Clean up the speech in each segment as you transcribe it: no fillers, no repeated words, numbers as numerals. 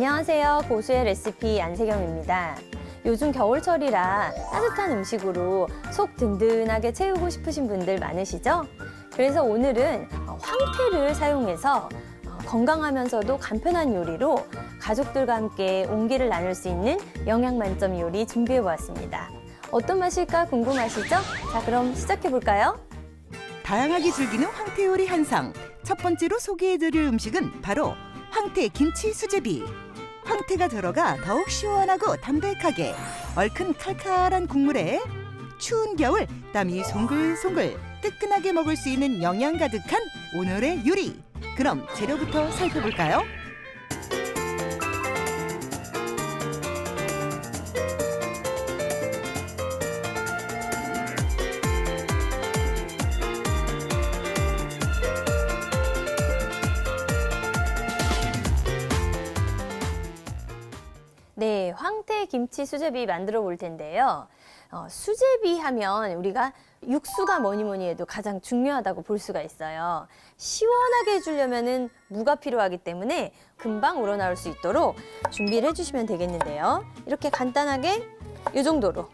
안녕하세요. 고수의 레시피 안세경입니다. 요즘 겨울철이라 따뜻한 음식으로 속 든든하게 채우고 싶으신 분들 많으시죠? 그래서 오늘은 황태를 사용해서 건강하면서도 간편한 요리로 가족들과 함께 온기를 나눌 수 있는 영양 만점 요리 준비해 보았습니다. 어떤 맛일까 궁금하시죠? 자, 그럼 시작해 볼까요? 다양하게 즐기는 황태 요리 한상. 첫 번째로 소개해드릴 음식은 바로 황태 김치 수제비. 황태가 들어가 더욱 시원하고 담백하게 얼큰 칼칼한 국물에 추운 겨울 땀이 송글송글 뜨끈하게 먹을 수 있는 영양 가득한 오늘의 요리. 그럼 재료부터 살펴볼까요? 네, 황태 김치 수제비 만들어 볼 텐데요. 수제비 하면 우리가 육수가 뭐니 해도 가장 중요하다고 볼 수가 있어요. 시원하게 해주려면 무가 필요하기 때문에 금방 우러나올 수 있도록 준비를 해주시면 되겠는데요. 이렇게 간단하게 이 정도로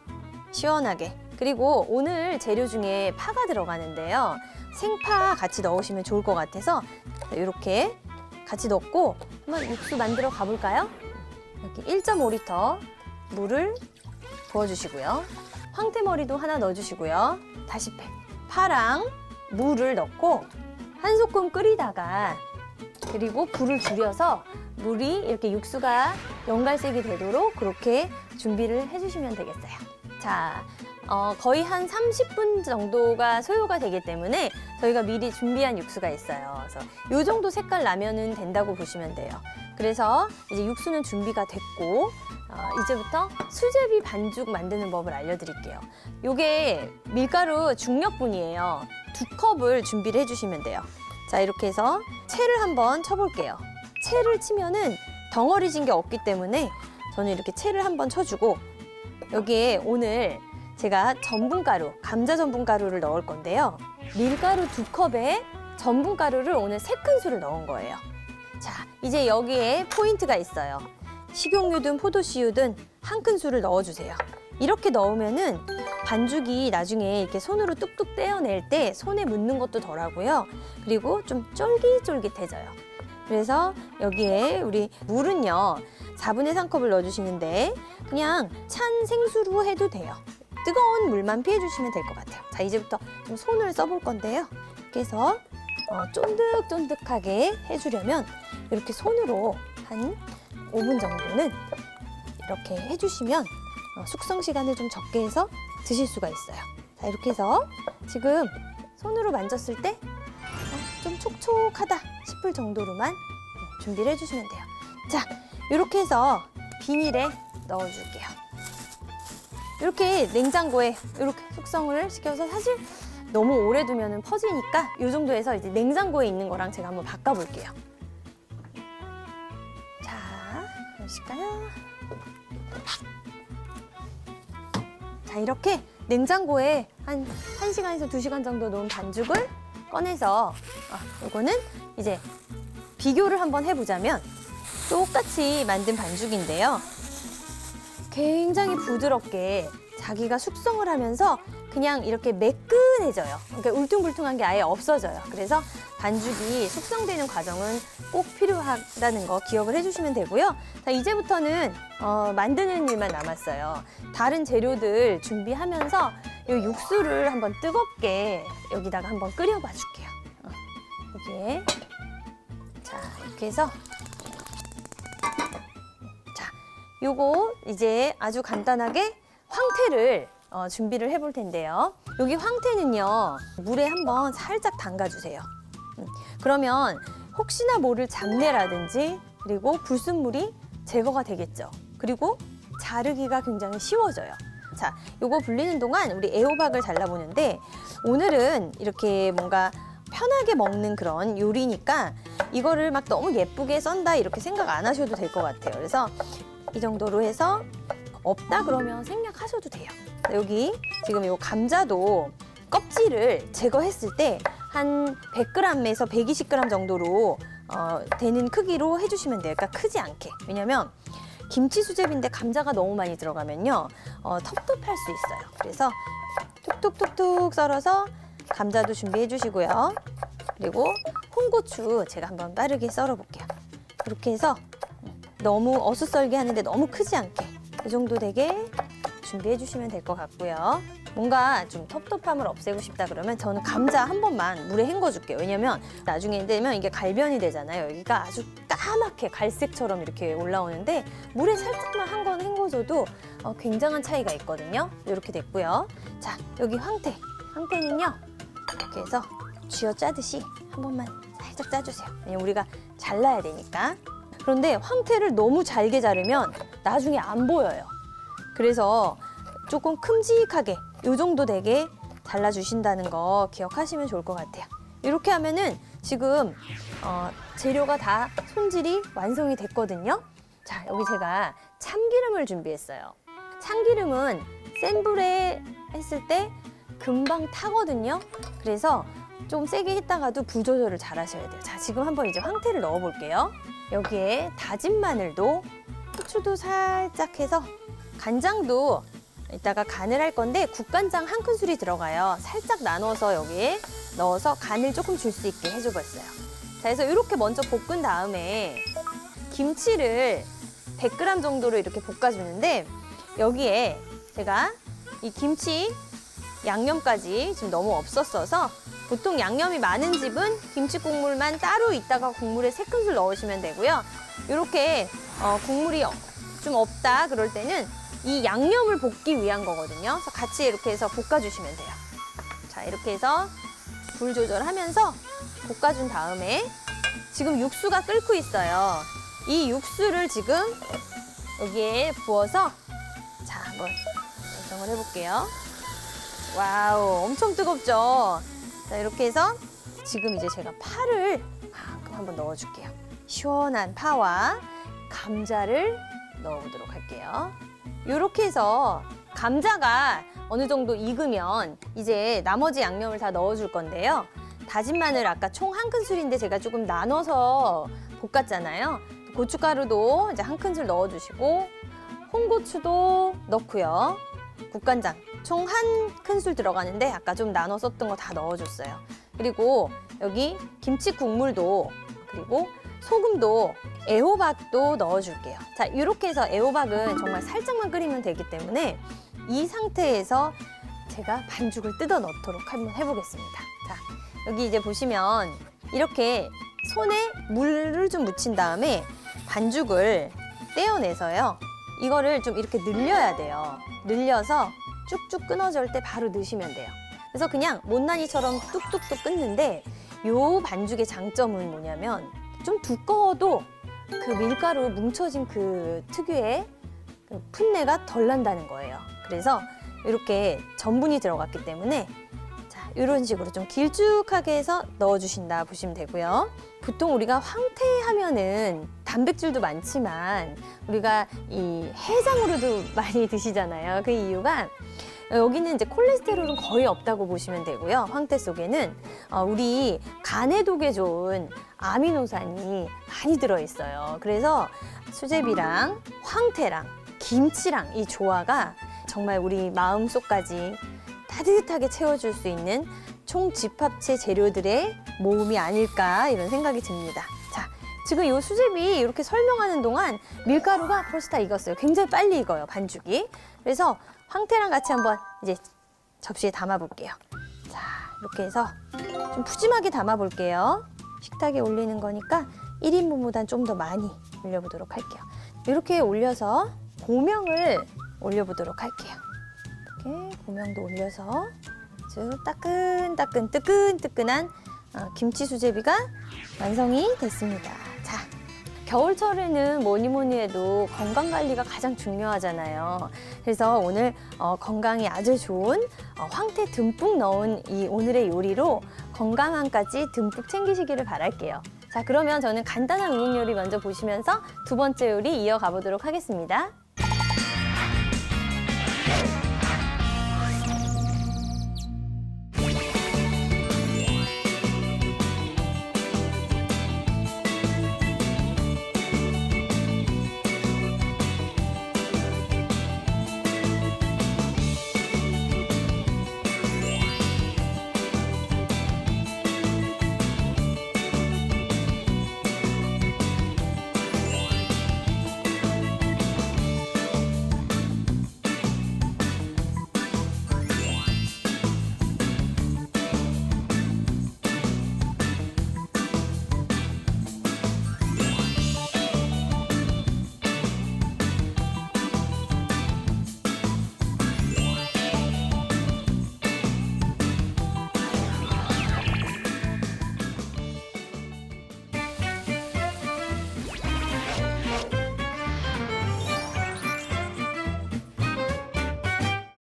시원하게. 그리고 오늘 재료 중에 파가 들어가는데요. 생파 같이 넣으시면 좋을 것 같아서 이렇게 같이 넣고 한번 육수 만들어 가볼까요? 이렇게 1.5리터 물을 부어주시고요. 황태머리도 하나 넣어주시고요. 다시 파랑 물을 넣고 한 소끔 끓이다가 그리고 불을 줄여서 물이 이렇게 육수가 연갈색이 되도록 그렇게 준비를 해주시면 되겠어요. 자, 거의 한 30분 정도가 소요가 되기 때문에 저희가 미리 준비한 육수가 있어요. 그래서 이 정도 색깔 나면은 된다고 보시면 돼요. 그래서 이제 육수는 준비가 됐고 이제부터 수제비 반죽 만드는 법을 알려드릴게요. 이게 밀가루 중력분이에요. 2컵을 준비를 해주시면 돼요. 자, 이렇게 해서 채를 한번 쳐볼게요. 채를 치면은 덩어리진 게 없기 때문에 저는 이렇게 채를 한번 쳐주고 여기에 오늘 제가 전분가루, 감자 전분가루를 넣을 건데요. 밀가루 2컵에 전분가루를 오늘 3큰술을 넣은 거예요. 자, 이제 여기에 포인트가 있어요. 식용유든 포도씨유든 1큰술을 넣어주세요. 이렇게 넣으면은 반죽이 나중에 이렇게 손으로 뚝뚝 떼어낼 때 손에 묻는 것도 덜하고요. 그리고 좀 쫄깃쫄깃해져요. 그래서 여기에 우리 물은요, 4분의 3컵을 넣어주시는데 그냥 찬 생수로 해도 돼요. 뜨거운 물만 피해주시면 될 것 같아요. 자, 이제부터 좀 손을 써볼 건데요. 이렇게 해서 쫀득쫀득하게 해주려면 이렇게 손으로 한 5분 정도는 이렇게 해주시면 숙성 시간을 좀 적게 해서 드실 수가 있어요. 자, 이렇게 해서 지금 손으로 만졌을 때 좀 촉촉하다 싶을 정도로만 준비를 해주시면 돼요. 자, 이렇게 해서 비닐에 넣어줄게요. 이렇게 냉장고에 이렇게 숙성을 시켜서 사실 너무 오래 두면 퍼지니까 이 정도에서 이제 냉장고에 있는 거랑 제가 한번 바꿔볼게요. 자, 보실까요? 자, 이렇게 냉장고에 한 1시간에서 2시간 정도 놓은 반죽을 꺼내서 이거는 이제 비교를 한번 해보자면 똑같이 만든 반죽인데요. 굉장히 부드럽게 자기가 숙성을 하면서 그냥 이렇게 매끈해져요. 그러니까 울퉁불퉁한 게 아예 없어져요. 그래서 반죽이 숙성되는 과정은 꼭 필요하다는 거 기억을 해주시면 되고요. 자, 이제부터는 만드는 일만 남았어요. 다른 재료들 준비하면서 이 육수를 한번 뜨겁게 여기다가 한번 끓여봐 줄게요. 여기에 자, 이렇게 해서 자, 요거 이제 아주 간단하게 황태를 준비를 해볼 텐데요. 여기 황태는요, 물에 한번 살짝 담가주세요. 그러면 혹시나 모를 잡내라든지 그리고 불순물이 제거가 되겠죠. 그리고 자르기가 굉장히 쉬워져요. 자, 요거 불리는 동안 우리 애호박을 잘라보는데 오늘은 이렇게 뭔가 편하게 먹는 그런 요리니까 이거를 막 너무 예쁘게 썬다 이렇게 생각 안 하셔도 될 것 같아요. 그래서 이 정도로 해서 없다 그러면 생략하셔도 돼요. 여기 지금 이 감자도 껍질을 제거했을 때 한 100g에서 120g 정도로 되는 크기로 해주시면 돼요. 그러니까 크지 않게. 왜냐면 김치 수제비인데 감자가 너무 많이 들어가면요 텁텁할 수 있어요. 그래서 툭툭툭툭 썰어서 감자도 준비해 주시고요. 그리고 홍고추 제가 한번 빠르게 썰어 볼게요. 이렇게 해서 너무 어슷썰게 하는데 너무 크지 않게 이 정도 되게 준비해 주시면 될 것 같고요. 뭔가 좀 텁텁함을 없애고 싶다 그러면 저는 감자 한 번만 물에 헹궈 줄게요. 왜냐면 나중에 되면 이게 갈변이 되잖아요. 여기가 아주 까맣게 갈색처럼 이렇게 올라오는데 물에 살짝만 한 번 헹궈줘도 굉장한 차이가 있거든요. 이렇게 됐고요. 자, 여기 황태는요 이렇게 해서 쥐어 짜듯이 한 번만 살짝 짜주세요. 왜냐면 우리가 잘라야 되니까. 그런데 황태를 너무 잘게 자르면 나중에 안 보여요. 그래서 조금 큼직하게 이 정도 되게 잘라주신다는 거 기억하시면 좋을 것 같아요. 이렇게 하면은 지금 재료가 다 손질이 완성이 됐거든요. 자, 여기 제가 참기름을 준비했어요. 참기름은 센 불에 했을 때 금방 타거든요. 그래서 좀 세게 했다가도 불 조절을 잘 하셔야 돼요. 자, 지금 한번 이제 황태를 넣어 볼게요. 여기에 다진 마늘도 후추도 살짝 해서 간장도 이따가 간을 할 건데 국간장 한 큰술이 들어가요. 살짝 나눠서 여기에 넣어서 간을 조금 줄 수 있게 해줘봤어요. 자, 그래서 이렇게 먼저 볶은 다음에 김치를 100g 정도로 이렇게 볶아주는데 여기에 제가 이 김치 양념까지 지금 너무 없었어서 보통 양념이 많은 집은 김치 국물만 따로 있다가 국물에 3큰술 넣으시면 되고요. 이렇게 국물이 좀 없다 그럴 때는 이 양념을 볶기 위한 거거든요. 그래서 같이 이렇게 해서 볶아주시면 돼요. 자, 이렇게 해서 불 조절하면서 볶아준 다음에 지금 육수가 끓고 있어요. 이 육수를 지금 여기에 부어서 자, 한번 완성을 해볼게요. 와우, 엄청 뜨겁죠? 자, 이렇게 해서 지금 이제 제가 파를 한번 넣어줄게요. 시원한 파와 감자를 넣어보도록 할게요. 이렇게 해서 감자가 어느 정도 익으면 이제 나머지 양념을 다 넣어줄 건데요. 다진 마늘 아까 총 1큰술인데 제가 조금 나눠서 볶았잖아요. 고춧가루도 이제 1큰술 넣어주시고 홍고추도 넣고요. 국간장 총 1큰술 들어가는데 아까 좀 나눠 썼던 거 다 넣어줬어요. 그리고 여기 김치 국물도 그리고 소금도 애호박도 넣어줄게요. 자, 이렇게 해서 애호박은 정말 살짝만 끓이면 되기 때문에 이 상태에서 제가 반죽을 뜯어 넣도록 한번 해보겠습니다. 자, 여기 이제 보시면 이렇게 손에 물을 좀 묻힌 다음에 반죽을 떼어내서요. 이거를 좀 이렇게 늘려야 돼요. 늘려서 쭉쭉 끊어질 때 바로 넣으시면 돼요. 그래서 그냥 못난이처럼 뚝뚝뚝 끊는데 요 반죽의 장점은 뭐냐면 좀 두꺼워도 그 밀가루 뭉쳐진 그 특유의 그 풋내가 덜 난다는 거예요. 그래서 이렇게 전분이 들어갔기 때문에 자, 이런 식으로 좀 길쭉하게 해서 넣어주신다 보시면 되고요. 보통 우리가 황태 하면은 단백질도 많지만 우리가 이 해장으로도 많이 드시잖아요. 그 이유가 여기는 이제 콜레스테롤은 거의 없다고 보시면 되고요. 황태 속에는 우리 간에 독에 좋은 아미노산이 많이 들어있어요. 그래서 수제비랑 황태랑 김치랑 이 조화가 정말 우리 마음속까지 따뜻하게 채워줄 수 있는 총집합체 재료들의 모음이 아닐까 이런 생각이 듭니다. 자, 지금 이 수제비 이렇게 설명하는 동안 밀가루가 벌써 다 익었어요. 굉장히 빨리 익어요, 반죽이. 그래서 황태랑 같이 한번 이제 접시에 담아 볼게요. 자, 이렇게 해서 좀 푸짐하게 담아 볼게요. 식탁에 올리는 거니까 1인분보단 좀 더 많이 올려보도록 할게요. 이렇게 올려서 고명을 올려보도록 할게요. 이렇게 고명도 올려서 아주 따끈따끈 뜨끈뜨끈한 김치 수제비가 완성이 됐습니다. 자, 겨울철에는 뭐니 해도 건강관리가 가장 중요하잖아요. 그래서 오늘 건강에 아주 좋은 황태 듬뿍 넣은 이 오늘의 요리로 건강함까지 듬뿍 챙기시기를 바랄게요. 자, 그러면 저는 간단한 우육 요리 먼저 보시면서 두 번째 요리 이어가 보도록 하겠습니다.